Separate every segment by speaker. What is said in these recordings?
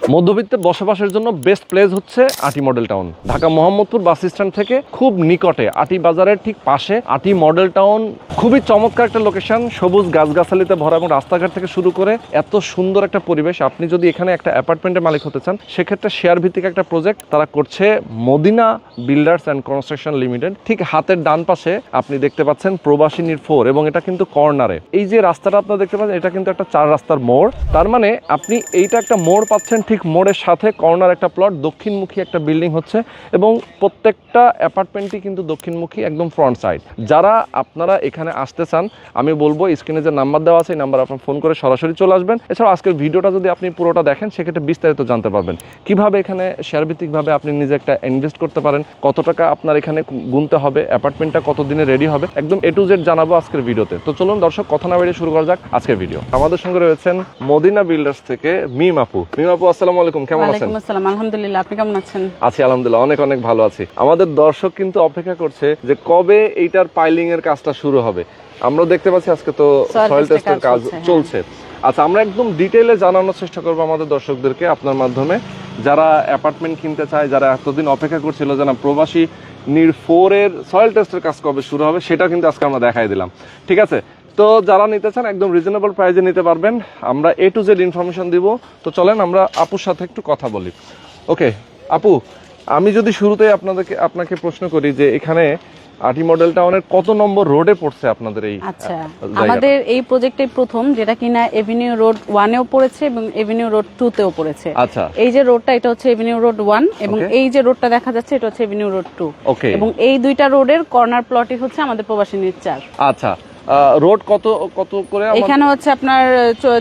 Speaker 1: মধ্যবিত্তে বসবাসের জন্য best place হচ্ছে আটি model town. Dhaka Mohammadpur bus stand থেকে খুব নিকটে, আটি বাজারের ঠিক পাশে আটি মডেল টাউন। খুবই চমৎকার একটা লোকেশন, সবুজ গাছগাছালিতে ভরা এবং রাস্তাঘাট থেকে শুরু করে এত সুন্দর একটা পরিবেশ। আপনি যদি এখানে একটা অ্যাপার্টমেন্টের মালিক হতে চান, সেক্ষেত্রে শেয়ার ভিত্তিক একটা প্রজেক্ট তারা করছে Madina builders and construction limited. ঠিক হাতের ডান পাশে আপনি দেখতে পাচ্ছেন প্রবাসী নীর 4 এবং এটা কিন্তু কর্নারে। এই যে রাস্তাটা আপনারা দেখতে পাচ্ছেন, এটা কিন্তু একটা 4 রাস্তার মোড়। তার মানে আপনি এইটা একটা মোড় পাচ্ছেন, ঠিক মোড়ের সাথে কর্নার একটা প্লট, দক্ষিণমুখী একটা বিল্ডিং হচ্ছে এবং প্রত্যেকটা অ্যাপার্টমেন্টই কিন্তু দক্ষিণমুখী, একদম ফ্রন্ট সাইড। যারা আপনারা এখানে আসতে চান, আমি বলবো স্ক্রিনে যে নাম্বার দেওয়া আছে এই নাম্বার আপনার ফোন করে সরাসরি চলে আসবেন। এছাড়াও আজকের ভিডিওটা যদি আপনি পুরোটা দেখেন, সেক্ষেত্রে বিস্তারিত জানতে পারবেন কিভাবে এখানে শেয়ার ভিত্তিকভাবে আপনি নিজে একটা ইনভেস্ট করতে পারেন, কত টাকা আপনার এখানে গুনতে হবে, অ্যাপার্টমেন্টটা কতদিনে রেডি হবে, একদম A to Z জানাবো আজকের ভিডিওতে। তো চলুন দর্শক, কথা না বেরিয়ে শুরু করা যাক আজকের ভিডিও। আমাদের সঙ্গে রয়েছেন মদিনা বিল্ডার্স থেকে মিম আপু। মিম আপু, আসসালামু আলাইকুম, কেমন আছেন?
Speaker 2: ওয়ালাইকুম আসসালাম, আলহামদুলিল্লাহ, আপনি কেমন আছেন?
Speaker 1: আছি আলহামদুলিল্লাহ, অনেক অনেক ভালো আছি। আমাদের দর্শক কিন্তু অপেক্ষা করছে যে কবে এইটার পাইলিং এর কাজটা শুরু হবে। আমরা দেখতে পাচ্ছি আজকে তো সয়েল টেস্টের কাজ চলছে। আচ্ছা, আমরা একদম ডিটেইলে জানানোর চেষ্টা করবো আমাদের দর্শকদেরকে আপনার মাধ্যমে, যারা অ্যাপার্টমেন্ট কিনতে চায়, যারা এতদিন অপেক্ষা করছিল যে না প্রবাসী নীর 4 এর সয়েল টেস্টের কাজ কবে শুরু হবে, সেটা কিন্তু আজকে আমরা দেখাই দিলাম। ঠিক আছে, তো যারা নিতে চান একদম রিজনেবল প্রাইসে নিতে পারবেন, আমরা A to Z ইনফরমেশন দিব। তো চলেন আমরা আপুর সাথে একটু কথা বলি। ওকে আপু, আমি যদি শুরুতে আপনাকে প্রশ্ন করি যে এখানে আটি মডেল টাউনের কত নম্বর রোডে পড়ছে আপনাদের এই?
Speaker 2: আচ্ছা, আমাদের এই প্রজেক্টে প্রথম যেটা কিনা এভিনিউ রোড 1 এও পড়েছে এবং এভিনিউ রোড 2 তেও পড়েছে।
Speaker 1: আচ্ছা,
Speaker 2: এই যে রোডটা, এটা হচ্ছে এভিনিউ রোড 1 এবং এই যে রোডটা দেখা যাচ্ছে, এটা হচ্ছে এভিনিউ রোড 2।
Speaker 1: ওকে,
Speaker 2: এবং এই দুইটা রোডের কর্নার প্লটই হচ্ছে আমাদের প্রবাসী নীর 4।
Speaker 1: আচ্ছা, রোড কত কত করে?
Speaker 2: এখানে হচ্ছে আপনার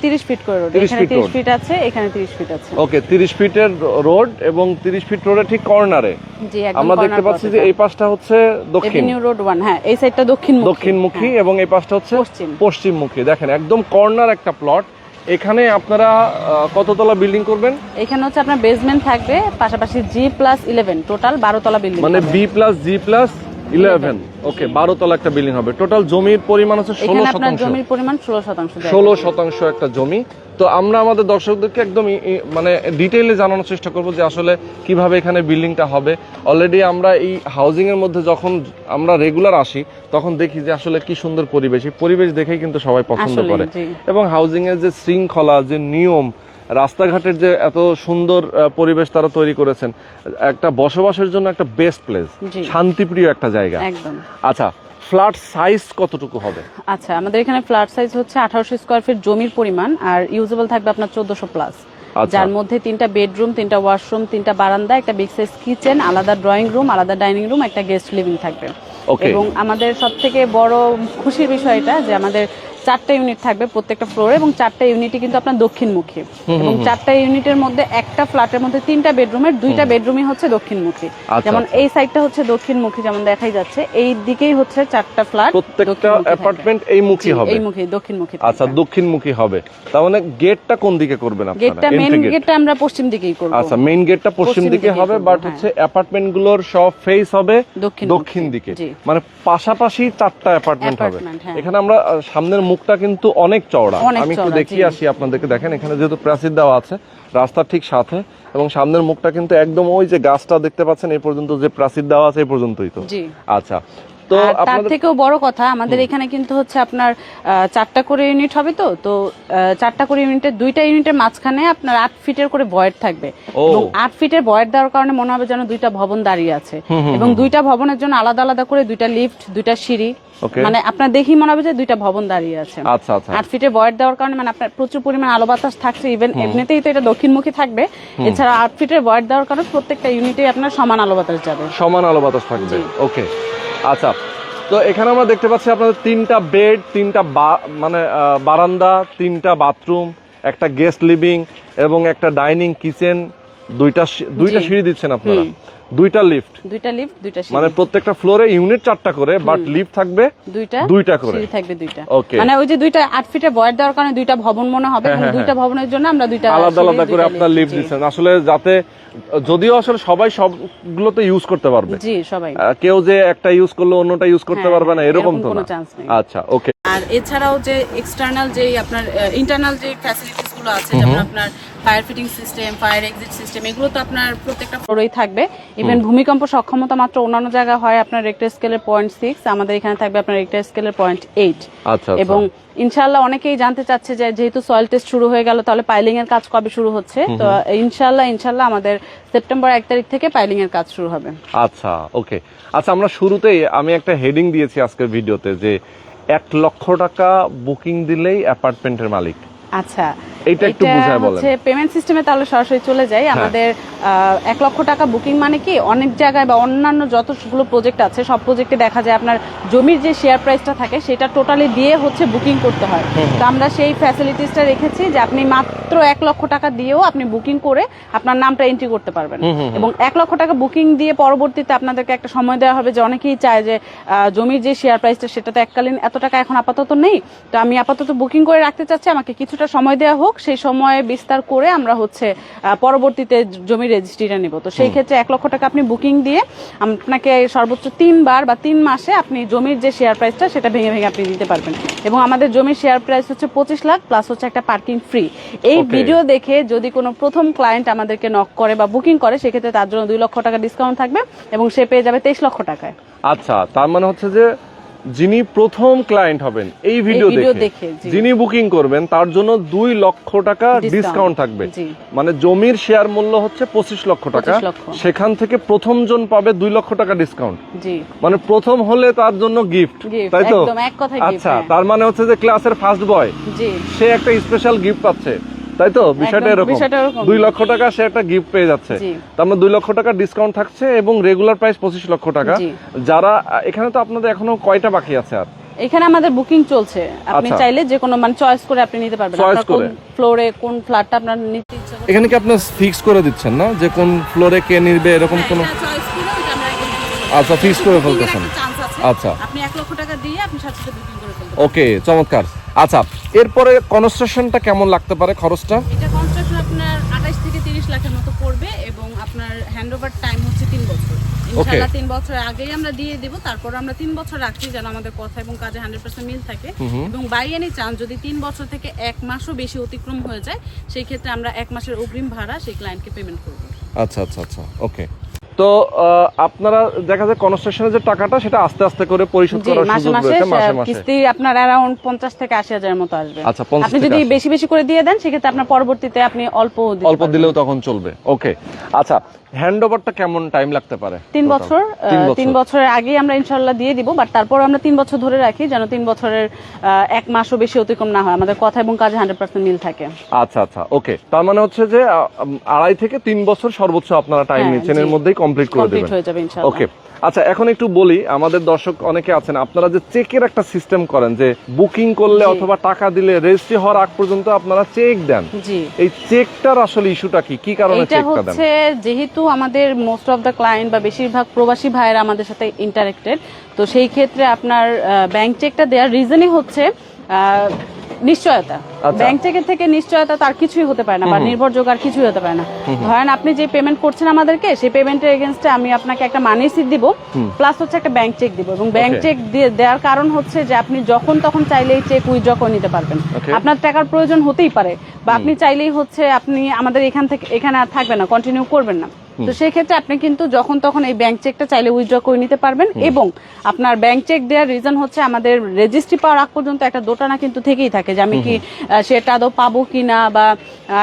Speaker 2: 30 ফিট করে রোড, এখানে 30 ফিট আছে, এখানে 30 ফিট আছে।
Speaker 1: ওকে, 30 ফিটের রোড এবং 30 ফিট রোডের ঠিক কর্নারে
Speaker 2: জি, একদম
Speaker 1: আমরা দেখতে পাচ্ছি যে এই পাশটা হচ্ছে দক্ষিণ,
Speaker 2: এভিনিউ রোড 1, হ্যাঁ এই সাইডটা
Speaker 1: দক্ষিণমুখী এবং এই পাশটা হচ্ছে পশ্চিমমুখী। দেখেন একদম কর্নার একটা প্লট। এখানে আপনারা কততলা বিল্ডিং করবেন?
Speaker 2: এখানে হচ্ছে আপনার বেসমেন্ট থাকবে, পাশাপাশি G+11, টোটাল 12 তলা বিল্ডিং, মানে
Speaker 1: B+G+11। ওকে, 12 তলা একটা বিল্ডিং হবে। টোটাল জমির পরিমাণ হচ্ছে 16%।
Speaker 2: জমির পরিমাণ 16%।
Speaker 1: 16% একটা জমি। তো আমরা আমাদের দর্শকদেরকে একদম মানে ডিটেইলে জানানোর চেষ্টা করব যে আসলে কিভাবে এখানে বিল্ডিংটা হবে। অলরেডি আমরা এই হাউজিং এর মধ্যে যখন আমরা রেগুলার আসি, তখন দেখি যে আসলে কি সুন্দর পরিবেশ। এই পরিবেশ দেখেই কিন্তু সবাই পছন্দ করে এবং হাউজিং এর যে শৃঙ্খলা, যে নিয়ম, রাস্তাঘাটের যে এত সুন্দর পরিবেশ তারা তৈরি করেছেন, একটা বসবাসের জন্য একটা বেস্ট প্লেস, শান্তিপ্রিয় একটা জায়গা একদম। আচ্ছা, ফ্ল্যাট সাইজ কতটুকু হবে?
Speaker 2: আচ্ছা, আমাদের এখানে ফ্ল্যাট সাইজ হচ্ছে 1800 স্কয়ার ফিট জমির পরিমাণ, আর ইউজেবল থাকবে আপনার 1400 প্লাস, যার মধ্যে 3টা বেডরুম, 3টা ওয়াশরুম, 3টা বারান্দা, একটা বিগ সাইজ কিচেন, আলাদা ড্রয়িং রুম, আলাদা ডাইনিং রুম, একটা গেস্ট লিভিং থাকবে। এবং আমাদের সবথেকে বড় খুশির বিষয় এটা যে আমাদের 4টা ইউনিট থাকবে প্রত্যেকটা ফ্লোরে এবং 4টা ইউনিটই কিন্তু আপনার দক্ষিণমুখী এবং 4টা ইউনিটের মধ্যে একটা ফ্ল্যাটের মধ্যে 3টা বেডরুমের 2টা বেডরুমই হচ্ছে দক্ষিণমুখী। যেমন এই সাইডটা হচ্ছে দক্ষিণমুখী, যেমন দেখাই যাচ্ছে, এই দিকেই হচ্ছে 4টা ফ্ল্যাট,
Speaker 1: প্রত্যেকটা অ্যাপার্টমেন্ট এই মুখী হবে,
Speaker 2: এই মুখী দক্ষিণমুখী।
Speaker 1: আচ্ছা, দক্ষিণমুখী হবে। তার মানে গেটটা কোন দিকে করবেন আপনারা?
Speaker 2: গেটটা মেইন গেটটা আমরা পশ্চিম দিকেই করব।
Speaker 1: আচ্ছা, মেইন গেটটা পশ্চিম দিকে হবে, বাট হচ্ছে অ্যাপার্টমেন্টগুলোর সব ফেস হবে দক্ষিণ দিকে, মানে পাশাপাশি 4টা অ্যাপার্টমেন্ট হবে। এখানে আমরা সামনের মুখটা কিন্তু অনেক চওড়া, আমি একটু দেখিয়ে আসি আপনাদেরকে। দেখেন এখানে যেহেতু প্রাচীর দেওয়া আছে রাস্তার ঠিক সাথে, এবং সামনের মুখটা কিন্তু একদম ওই যে গাছটা দেখতে পাচ্ছেন এই পর্যন্ত যে প্রাচীর দেওয়া আছে এই পর্যন্তই। তো আচ্ছা, তো
Speaker 2: তার থেকেও বড় কথা, আমাদের এখানে কিন্তু হচ্ছে আপনার 4টা করে ইউনিট হবে। তো 4টা করে ইউনিটের 2টা ইউনিটের মাঝখানে আপনার 8 ফিটের করে ভয়েড থাকবে এবং 8 ফিটের ভয়েড দেওয়ার কারণে মনে হবে যেন 2টা ভবন দাঁড়িয়ে আছে এবং 2টা ভবনের জন্য আলাদা আলাদা করে 2টা লিফট, 2টা সিঁড়ি, মানে আপনার দেখি মনে হবে যে 2টা ভবন দাঁড়িয়ে আছে।
Speaker 1: আচ্ছা আচ্ছা,
Speaker 2: 8 ফিটের ভয়েড দেওয়ার কারণে মানে আপনার প্রচুর পরিমাণ আলো বাতাস থাকছে। ইভেন এমনিতেই তো এটা দক্ষিণমুখী থাকবে, এছাড়া 8 ফিটের ভয়েড দেওয়ার কারণে প্রত্যেকটা ইউনিটেই আপনার সমান আলো বাতাস যাবে,
Speaker 1: সমান আলো বাতাস থাকবে। ওকে, আচ্ছা, তো এখানে আমরা দেখতে পাচ্ছি আপনাদের 3টা বেড, 3টা মানে বারান্দা, 3টা বাথরুম, একটা গেস্ট লিভিং এবং একটা ডাইনিং কিচেন, 2টা সিঁড়ি দিচ্ছেন আপনারা, 2টা লিফট, 2টা সিঁড়ি, মানে প্রত্যেকটা ফ্লোরে ইউনিট 4টা করে, বাট লিফট থাকবে 2টা করে,
Speaker 2: সিঁড়ি থাকবে 2টা। ওকে, মানে ওই যে 2টা 8 ফিটে ভয়েড দেওয়ার কারণে 2টা ভবন মনে হবে এবং 2টা ভবনের জন্য আমরা 2টা
Speaker 1: আলাদা আলাদা করে আপনারা লিফট দিচ্ছেন, আসলে যাতে, যদিও আসলে সবাই সবগুলোতে ইউজ করতে পারবে।
Speaker 2: জি, সবাই,
Speaker 1: কেউ যে একটা ইউজ করলে অন্যটা ইউজ করতে পারবে না এরকম তো না। আচ্ছা, ওকে।
Speaker 2: আর এছাড়াও যে এক্সটার্নাল যে আপনার ইন্টারনাল যে ফ্যাসিলিটিস গুলো আছে, যেমন আপনার fire fitting system, fire exit system, এগুলো তো আপনার প্রত্যেকটা ফ্লোরেই থাকবে। ইভেন ভূমিকম্প সক্ষমতা মাত্র অন্যান্য জায়গায় হয় আপনার রেক্টার স্কেলের 0.6, আমাদের এখানে থাকবে আপনার রেক্টার স্কেলের 0.8।
Speaker 1: আচ্ছা
Speaker 2: এবং ইনশাআল্লাহ অনেকেই জানতে চাচ্ছে যে যেহেতু সয়েল টেস্ট শুরু হয়ে গেল, তাহলে পাইলিং এর কাজ কবে শুরু হচ্ছে? তো ইনশাআল্লাহ আমাদের সেপ্টেম্বর 1 তারিখ থেকে পাইলিং এর কাজ শুরু হবে।
Speaker 1: আচ্ছা, ওকে। আচ্ছা, আমরা শুরুতেই আমি একটা হেডিং দিয়েছি আজকের ভিডিওতে যে 1 লক্ষ টাকা বুকিং দিলেই অ্যাপার্টমেন্টের মালিক।
Speaker 2: আচ্ছা,
Speaker 1: এইটা একটু বুঝায় বলেন।
Speaker 2: হচ্ছে পেমেন্ট সিস্টেমে তাহলে সরাসরি চলে যাই। আমাদের 1 লক্ষ টাকা বুকিং মানে কি, অনেক জায়গায় বা অন্যান্য যতগুলো প্রজেক্ট আছে সব প্রজেক্টে দেখা যায় আপনার জমির যে শেয়ার প্রাইসটা থাকে সেটা টোটালি দিয়ে হচ্ছে বুকিং করতে হয়। তো আমরা সেই ফ্যাসিলিটিসটা রেখেছি যে আপনি মাত্র 1 লক্ষ টাকা দিয়েও আপনি বুকিং করে আপনার নামটা এন্ট্রি করতে পারবেন। এবং 1 লক্ষ টাকা বুকিং দিয়ে পরবর্তীতে আপনাদেরকে একটা সময় দেওয়া হবে, যে অনেকেই চায় যে জমির যে শেয়ার প্রাইসটা সেটা তো এককালীন এত টাকা এখন আপাতত নেই, তো আমি আপাতত বুকিং করে রাখতে চাচ্ছি, আমাকে কিছুটা সময় দেওয়া হোক, সেই সময়ে বিস্তার করে আমরা হচ্ছে পরবর্তীতে জমির রেজিস্ট্রিটা নিব। তো সেই ক্ষেত্রে 1 লক্ষ টাকা আপনি বুকিং দিয়ে আপনাকে সর্বোচ্চ 3 বার বা 3 মাসে আপনি জমির যে শেয়ার প্রাইসটা সেটা ভেঙে ভেঙে আপনি দিতে পারবেন। এবং আমাদের জমির শেয়ার প্রাইস হচ্ছে 25 লাখ প্লাস হচ্ছে একটা পার্কিং ফ্রি। এই ভিডিও দেখে যদি কোনো প্রথম ক্লায়েন্ট আমাদেরকে নক করে বা বুকিং করে, সেক্ষেত্রে তার জন্য 2 লক্ষ টাকা ডিসকাউন্ট থাকবে এবং সে পেয়ে যাবে 23 লক্ষ টাকায়।
Speaker 1: আচ্ছা, তার মানে হচ্ছে যে যিনি প্রথম ক্লায়েন্ট হবেন এই ভিডিও দেখে যিনি বুকিং করবেন তার জন্য 2 লক্ষ টাকা ডিসকাউন্ট থাকবে। মানে জমির শেয়ার মূল্য হচ্ছে 25 লক্ষ টাকা, সেখান থেকে প্রথম জন পাবে 2 লক্ষ টাকা ডিসকাউন্ট। মানে প্রথম হলে তার জন্য গিফট, তাই তো? আচ্ছা, তার মানে হচ্ছে যে ক্লাসের ফার্স্ট বয় সে একটা স্পেশাল গিফট পাচ্ছে, তাই তো? বিষয়টা এরকম, 2 লক্ষ টাকা সে একটা গিফট পেয়ে যাচ্ছে। তার মানে 2 লক্ষ টাকা ডিসকাউন্ট থাকছে এবং রেগুলার প্রাইস 25 লক্ষ টাকা। যারা এখানে, তো আপনাদের এখনো কয়টা বাকি আছে? আর
Speaker 2: এখানে আমাদের বুকিং চলছে, আপনি চাইলে যে কোনো মানে চয়েস করে আপনি নিতে পারবেন, আপনার কোন ফ্লোরে কোন ফ্ল্যাটটা আপনার নিতে ইচ্ছা।
Speaker 1: এখানে কি আপনি ফিক্স করে দিচ্ছেন না যে কোন ফ্লোরে কে নিবে, এরকম কোন? আচ্ছা, ফিক্স করে ফেলতেছেন। আচ্ছা,
Speaker 2: আপনি 1 লক্ষ টাকা দিয়ে আপনি সাথে সাথে বুকিং করে ফেলতে।
Speaker 1: ওকে, চমৎকার। আচ্ছা, এরপরে কনস্ট্রাকশনটা কেমন লাগতে পারে? খরচটা
Speaker 2: এটা কনস্ট্রাকশন আপনার 28 থেকে 30 লাখের মতো পড়বে এবং আপনার হ্যান্ডওভার টাইম হচ্ছে 3 বছর। ইনশাআল্লাহ 3 বছর আগেই আমরা দিয়ে দেব। তারপর আমরা 3 বছর রাখছি যেন আমাদের কথা এবং কাজে 100% মিল থাকে। এবং বাই এনি চান্স যদি 3 বছর থেকে 1 মাসও বেশি অতিক্রম হয়ে যায়, সেই ক্ষেত্রে আমরা 1 মাসের অগ্রিম ভাড়া সেই ক্লায়েন্টকে পেমেন্ট করব।
Speaker 1: আচ্ছা আচ্ছা আচ্ছা, ওকে। তো আপনারা দেখা যায় কনস্ট্রাকশনের যে টাকাটা সেটা আস্তে আস্তে করে পরিশোধ করার সুযোগ রয়েছে, মাসে মাসে
Speaker 2: কিস্তি আপনার अराउंड 50 থেকে 80 হাজারের মতো আসবে।
Speaker 1: আচ্ছা, 50
Speaker 2: আপনি যদি বেশি বেশি করে দিয়ে দেন সেক্ষেত্রে আপনার পরবর্তীতে আপনি অল্প
Speaker 1: দিলেও তখন চলবে। ওকে, আচ্ছা, হ্যান্ডওভারটা কেমন টাইম লাগতে পারে?
Speaker 2: 3 বছর। 3 বছরের আগেই আমরা ইনশাআল্লাহ দিয়ে দিব, বাট তারপর আমরা 3 বছর ধরে রাখি যেন 3 বছরের 1 মাসও বেশি অতিক্রম না হয়, আমাদের কথা এবং কাজে 100% মিল থাকে।
Speaker 1: আচ্ছা আচ্ছা, ওকে। তার মানে হচ্ছে যে 2.5 থেকে 3 বছর সর্বোচ্চ আপনারা টাইম নিচ্ছেন, এর মধ্যেই কমপ্লিট করে দেবেন। ওকে, আচ্ছা, এখন একটু বলি, আমাদের দর্শক অনেকে আছেন, আপনারা যে চেকের একটা সিস্টেম করেন, যে বুকিং করলে অথবা টাকা দিলে রেজিস্ট্রি হওয়ার আগ পর্যন্ত আপনারা চেক দেন, এই চেকটার আসলে ইস্যুটা কি কারণে চেকটা দেন?
Speaker 2: হচ্ছে যেহেতু আমাদের মোস্ট অফ দ্য ক্লায়েন্ট বা বেশিরভাগ প্রবাসী ভাইয়েরা আমাদের সাথে ইন্টারেক্টেড, তো সেই ক্ষেত্রে আপনার ব্যাংক চেকটা দেওয়ার রিজনই হচ্ছে নিশ্চয়তা। ব্যাংক চেকের থেকে নিশ্চয়তা তার কিছুই হতে পারে না বা নির্ভরযোগ্য আর কিছুই হতে পারে না। ধরেন আপনি যে পেমেন্ট করছেন আমাদেরকে, সেই পেমেন্টের এগেইনস্টে আমি আপনাকে একটা মানি রিসিট দিব, প্লাস হচ্ছে একটা ব্যাংক চেক দিব। এবং ব্যাংক চেক দেওয়ার কারণ হচ্ছে যে আপনি যখন তখন চাইলেই চেক উইথড্র করে নিতে পারবেন। আপনার টাকার প্রয়োজন হতেই পারে, বা আপনি চাইলেই হচ্ছে আপনি আমাদের এখানে আর থাকবেন না, কন্টিনিউ করবেন না, তো সেই ক্ষেত্রে আপনি কিন্তু যখন তখন এই ব্যাংক চেকটা চাইলে উইথড্র করে নিতে পারবেন। এবং আপনার ব্যাংক চেক দেওয়ার রিজন হচ্ছে আমাদের রেজিস্ট্রি পাওয়ার আগ পর্যন্ত একটা দোটানা কিন্তু থেকেই থাকে, যে আমি কি সেটা আদৌ পাবো কিনা, বা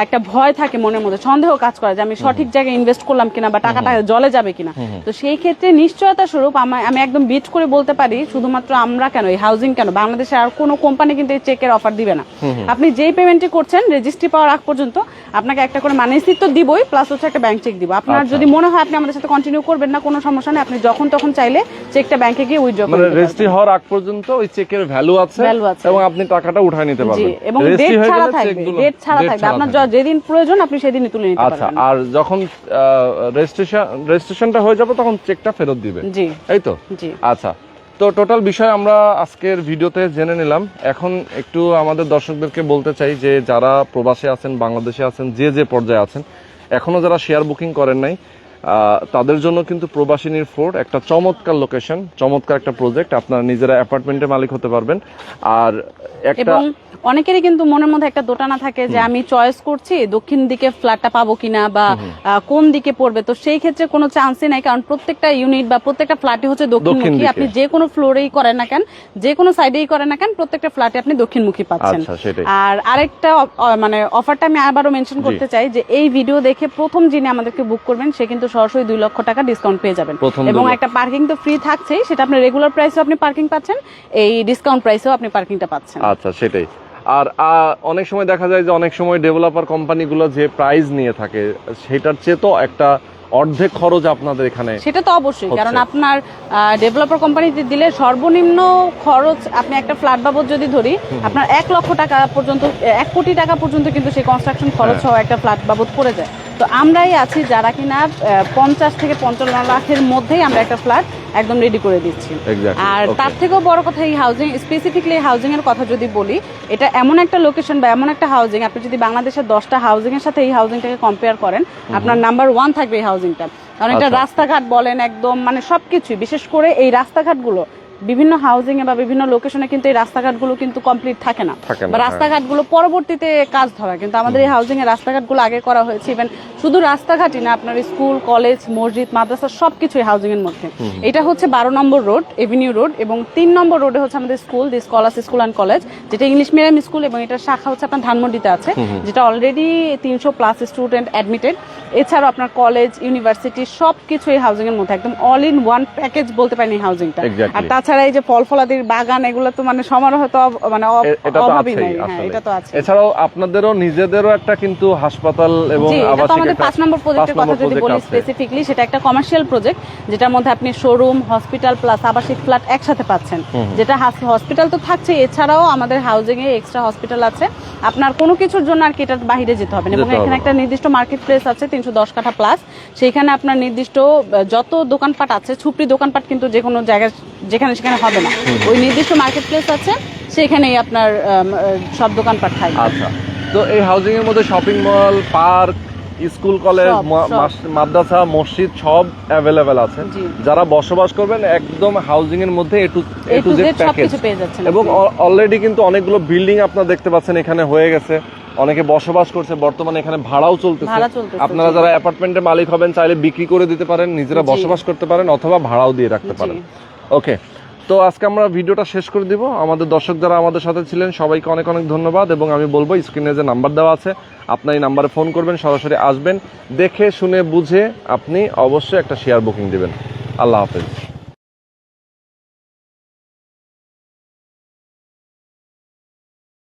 Speaker 2: একটা ভয় থাকে মনের মধ্যে, সন্দেহ কাজ করে যে আমি সঠিক জায়গায় ইনভেস্ট করলাম কিনা, বা টাকাটা জলে যাবে কিনা। তো সেই ক্ষেত্রে নিশ্চয়তা স্বরূপ আমি একদম বিট করে বলতে পারি, শুধুমাত্র আমরা কেন, এই হাউজিং কেন, বাংলাদেশে আর কোনো কোম্পানি কিন্তু এই চেকের অফার দিবে না। আপনি যেই পেমেন্টটি করছেন রেজিস্ট্রি পাওয়ার আগ পর্যন্ত আপনাকে একটা করে মানি রিসিট তো দিবই, প্লাস হচ্ছে একটা ব্যাংক চেক দিব। আপনার যদি মনে হয় আপনি আমাদের সাথে কন্টিনিউ করবেন না, কোনো সমস্যা নেই, আপনি যখন তখন চাইলে চেকটা ব্যাংকে গিয়ে উইথড্র করতে পারবেন।
Speaker 1: রেজিস্ট্রি হওয়ার আগ পর্যন্ত ওই চেকের ভ্যালু আছে এবং আপনি টাকাটা উঠায় নিতে পারবেন।
Speaker 2: এবং ডেট ছাড়া থাকবে, আপনার যেদিন প্রয়োজন আপনি সেদিনই তুলে নিতে পারবেন।
Speaker 1: আচ্ছা, আর যখন রেজিস্ট্রেশনটা হয়ে যাবে তখন চেকটা ফেরত দিবেন, এই তো? আচ্ছা, তো টোটাল বিষয় আমরা আজকের ভিডিওতে জেনে নিলাম। এখন একটু আমাদের দর্শকদেরকে বলতে চাই যে যারা প্রবাসে আছেন, বাংলাদেশে আছেন, যে পর্যায়ে আছেন, এখনো যারা শেয়ার বুকিং করেন নাই, তাদের জন্য কিন্তু প্রবাসিনীর ফোর্ট একটা চমৎকার লোকেশন, চমৎকার একটা প্রজেক্ট। আপনারা নিজেরা অ্যাপার্টমেন্টের মালিক হতে পারবেন। আর একটা
Speaker 2: এবং অনেকেরই কিন্তু মনের মধ্যে একটা দোটানা থাকে যে আমি চয়েস করছি দক্ষিণ দিকে ফ্ল্যাটটা পাবো কিনা বা কোন দিকে পড়বে, তো সেই ক্ষেত্রে কোনো চান্সই নাই, কারণ প্রত্যেকটা ইউনিট বা প্রত্যেকটা ফ্ল্যাটই হচ্ছে দক্ষিণমুখী। আপনি যে কোনো ফ্লোরেই করেন না কেন, যে কোনো সাইডেই করেন না কেন, প্রত্যেকটা ফ্ল্যাটে আপনি দক্ষিণমুখী পাচ্ছেন। আর আরেকটা মানে অফারটা আমি আবারও মেনশন করতে চাই যে এই ভিডিও দেখে প্রথম যিনি আমাদেরকে বুক করবেন সে কিন্তু সরাসরি 2 লক্ষ টাকা ডিসকাউন্ট পেয়ে যাবেন, এবং একটা পার্কিং তো ফ্রি থাকছেই, সেটা আপনি রেগুলার প্রাইসেও আপনি পার্কিং পাচ্ছেন, এই ডিসকাউন্ট প্রাইসেও আপনি পার্কিংটা পাচ্ছেন।
Speaker 1: আচ্ছা, সেটাই। আর অনেক সময় দেখা যায় যে অনেক সময় ডেভেলপার কোম্পানিগুলো যে প্রাইস নিয়ে থাকে সেটার চেয়ে তো একটা অর্ধেক খরচ আপনাদের এখানে।
Speaker 2: সেটা তো অবশ্যই, কারণ আপনার ডেভেলপার কোম্পানিতে দিলে সর্বনিম্ন খরচ আপনি একটা ফ্ল্যাট বাবদ যদি ধরি আপনার 1 লক্ষ টাকা পর্যন্ত, 1 কোটি টাকা পর্যন্ত কিন্তু সেই কনস্ট্রাকশন খরচ সহ একটা ফ্ল্যাট বাবদ পড়ে যায়। তো আমরাই আছি যারা কিনা 50 থেকে 55 লাখের মধ্যেই আমরা একটা ফ্ল্যাট একদম রেডি করে দিচ্ছি। আর তার থেকেও বড় কথা, এই হাউজিং স্পেসিফিকলি হাউজিং এর কথা যদি বলি, এটা এমন একটা লোকেশন বা এমন একটা হাউজিং, আপনি যদি বাংলাদেশের 10টা হাউজিং এর সাথে এই হাউজিংটাকে কম্পেয়ার করেন, আপনার নাম্বার 1 থাকবে এই হাউজিংটা। কারণ এটা রাস্তাঘাট বলেন একদম মানে সবকিছুই, বিশেষ করে এই রাস্তাঘাটগুলো বিভিন্ন হাউজিং এ বা বিভিন্ন লোকেশনে কিন্তু এই রাস্তাঘাটগুলো কিন্তু কমপ্লিট থাকে না, বা রাস্তাঘাটগুলো পরবর্তীতে কাজ ধরা, কিন্তু আমাদের এই হাউজিং এর রাস্তাঘাটগুলো আগে করা হয়েছে। ইভেন শুধু রাস্তাঘাটই না, আপনার স্কুল, কলেজ, মসজিদ, মাদ্রাসা সবকিছুই হাউজিং এর মধ্যে। এটা হচ্ছে 12 নম্বর রোড, এভিনিউ রোড, এবং 3 নম্বর রোডে হচ্ছে আমাদের school, the scholars school and college, যেটা ইংলিশ মিডিয়াম স্কুল, এবং এটার শাখা হচ্ছে আপনার ধানমন্ডিতে আছে, যেটা অলরেডি 300+ স্টুডেন্ট অ্যাডমিটেড। এছাড়াও আপনার কলেজ, ইউনিভার্সিটি সবকিছু এই হাউজিং এর মধ্যে, একদম অল ইন ওয়ান প্যাকেজ বলতে পারেন এই হাউজিংটা। আর তাছাড়া এই যে ফল ফলাদির বাগান, এগুলো তো মানে সমারোহ তো মানে অভাবই নাই। হ্যাঁ, এটা তো আছে।
Speaker 1: এছাড়াও আপনাদেরও নিজেদেরও একটা কিন্তু হাসপাতাল এবং আবাসিক,
Speaker 2: আমাদের 5 নম্বর প্রজেক্টের কথা যদি বলি স্পেসিফিকলি, সেটা একটা কমার্শিয়াল প্রজেক্ট, যেটার মধ্যে আপনি শোরুম, হসপিটাল প্লাস আবাসিক ফ্ল্যাট একসাথে পাচ্ছেন। যেটা হসপিটাল তো থাকছে, এছাড়াও আমাদের হাউজিং এ এক্সট্রা হসপিটাল আছে। আপনার কোনো কিছুর জন্য আর কি এটার বাইরে যেতে হবে না, এবং এখানে একটা নির্দিষ্ট মার্কেট প্লেস আছে 310 কাঠা প্লাস, সেইখানে আপনার নির্দিষ্ট যত দোকানপাট আছে, ছুপড়ি দোকানপাট কিন্তু যে কোনো জায়গায় যেখানে সেখানে হবে না, ওই নির্দিষ্ট মার্কেট প্লেস আছে, সেখানেই আপনার সব দোকানপাট থাকবে।
Speaker 1: আচ্ছা, তো এই হাউজিং এর মধ্যে shopping mall, park, school, college, মাদ্রাসা, মসজিদ সব অ্যাভেলেবেল আছে। যারা বসবাস করবেন একদম হাউজিং এর মধ্যে এ টু জেড প্যাকেজ
Speaker 2: পেয়ে যাচ্ছেন।
Speaker 1: এবং অলরেডি কিন্তু অনেকগুলো বিল্ডিং আপনারা দেখতে পাচ্ছেন এখানে হয়ে গেছে, অনেকে বসবাস করছে, বর্তমানে এখানে ভাড়াও চলতেছে। আপনারা যারা অ্যাপার্টমেন্টের মালিক হবেন চাইলে বিক্রি করে দিতে পারেন, নিজেরা বসবাস করতে পারেন, অথবা ভাড়াও দিয়ে রাখতে পারেন। ওকে, তো আজকে আমরা ভিডিওটা শেষ করে দিব। আমাদের দর্শক যারা আমাদের সাথে ছিলেন সবাইকে অনেক অনেক ধন্যবাদ, এবং আমি বলবো স্ক্রিনে যে নাম্বার দেওয়া আছে আপনার এই নাম্বারে ফোন করবেন, সরাসরি আসবেন, দেখে শুনে বুঝে আপনি অবশ্যই একটা শেয়ার বুকিং দিবেন। আল্লাহ হাফেজ।